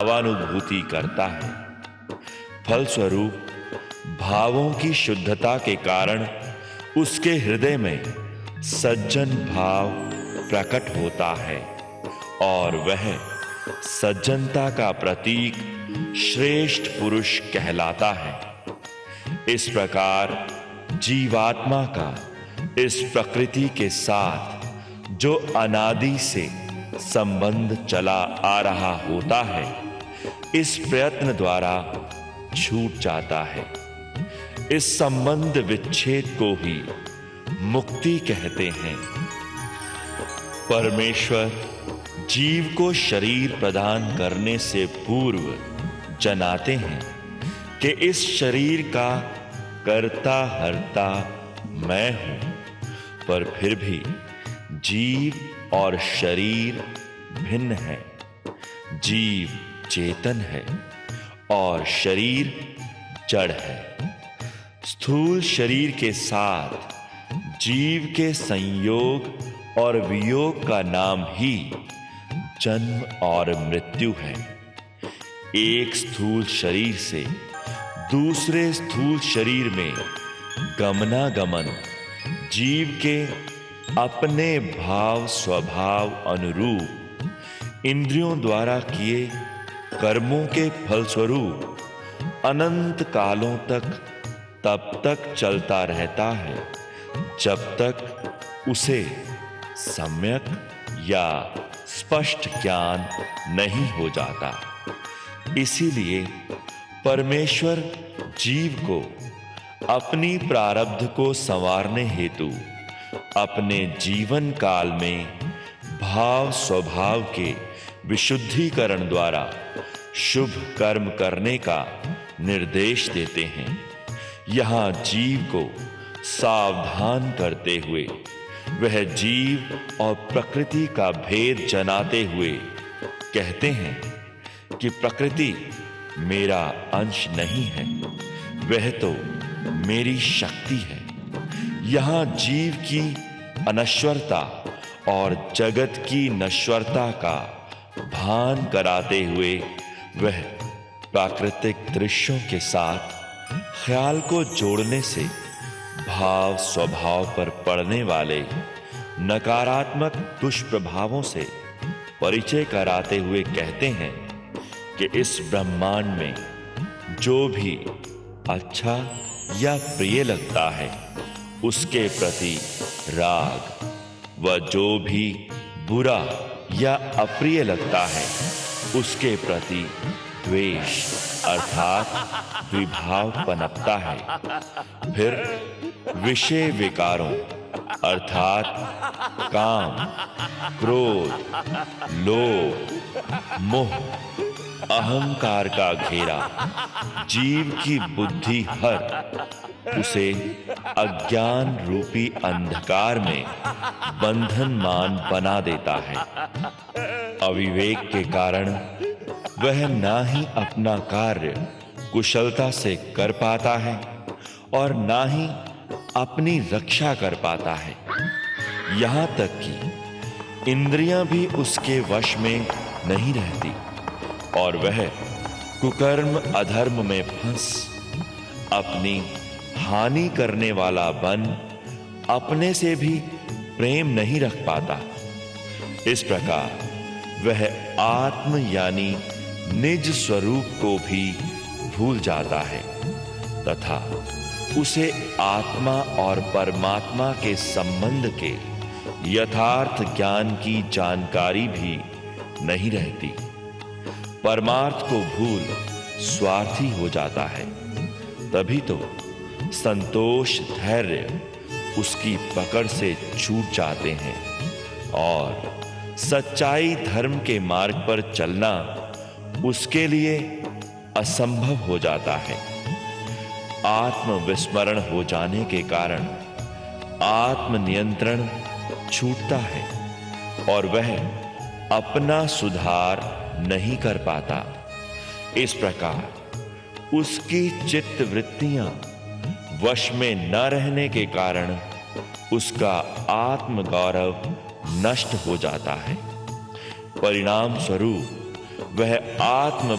भावानुभूति करता है। फलस्वरूप भावों की शुद्धता के कारण उसके हृदय में सज्जन भाव प्रकट होता है और वह सज्जनता का प्रतीक श्रेष्ठ पुरुष कहलाता है। इस प्रकार जीवात्मा का इस प्रकृति के साथ जो अनादि से संबंध चला आ रहा होता है, इस प्रयत्न द्वारा छूट जाता है। इस संबंध विच्छेद को ही मुक्ति कहते हैं। परमेश्वर जीव को शरीर प्रदान करने से पूर्व जनाते हैं कि इस शरीर का कर्ता हर्ता मैं हूं, पर फिर भी जीव और शरीर भिन्न है। जीव चेतन है और शरीर जड़ है। स्थूल शरीर के साथ जीव के संयोग और वियोग का नाम ही जन्म और मृत्यु है। एक स्थूल शरीर से दूसरे स्थूल शरीर में गमनागमन जीव के अपने भाव स्वभाव अनुरूप इंद्रियों द्वारा किए कर्मों के फलस्वरूप अनंत कालों तक तब तक चलता रहता है जब तक उसे सम्यक या स्पष्ट ज्ञान नहीं हो जाता। इसीलिए परमेश्वर जीव को अपनी प्रारब्ध को संवारने हेतु अपने जीवन काल में भाव स्वभाव के विशुद्धिकरण द्वारा शुभ कर्म करने का निर्देश देते हैं। यहाँ जीव को सावधान करते हुए वह जीव और प्रकृति का भेद जनाते हुए कहते हैं कि प्रकृति मेरा अंश नहीं है, वह तो मेरी शक्ति है। यहाँ जीव की अनश्वरता और जगत की नश्वरता का भान कराते हुए वह प्राकृतिक दृश्यों के साथ ख्याल को जोड़ने से भाव स्वभाव पर पड़ने वाले नकारात्मक दुष्प्रभावों से परिचय कराते हुए कहते हैं कि इस ब्रह्मांड में जो भी अच्छा या प्रिय लगता है उसके प्रति राग, व जो भी बुरा या अप्रिय लगता है उसके प्रति द्वेष अर्थात विभाव पनपता है। फिर विषय विकारों अर्थात काम, क्रोध, लोभ, मोह, अहंकार का घेरा जीव की बुद्धि हर उसे अज्ञान रूपी अंधकार में बंधनमान बना देता है। अविवेक के कारण वह ना ही अपना कार्य कुशलता से कर पाता है और ना ही अपनी रक्षा कर पाता है। यहाँ तक कि इंद्रियां भी उसके वश में नहीं रहती और वह कुकर्म अधर्म में फंस अपनी हानि करने वाला बन अपने से भी प्रेम नहीं रख पाता। इस प्रकार वह आत्म यानी निज स्वरूप को भी भूल जाता है तथा उसे आत्मा और परमात्मा के संबंध के यथार्थ ज्ञान की जानकारी भी नहीं रहती। परमार्थ को भूल स्वार्थी हो जाता है। तभी तो संतोष धैर्य उसकी पकड़ से छूट जाते हैं और सच्चाई धर्म के मार्ग पर चलना उसके लिए असंभव हो जाता है। आत्मविस्मरण हो जाने के कारण आत्मनियंत्रण छूटता है और वह अपना सुधार नहीं कर पाता। इस प्रकार उसकी चित्त वृत्तियां वश में न रहने के कारण उसका आत्मगौरव नष्ट हो जाता है। परिणाम स्वरूप वह आत्म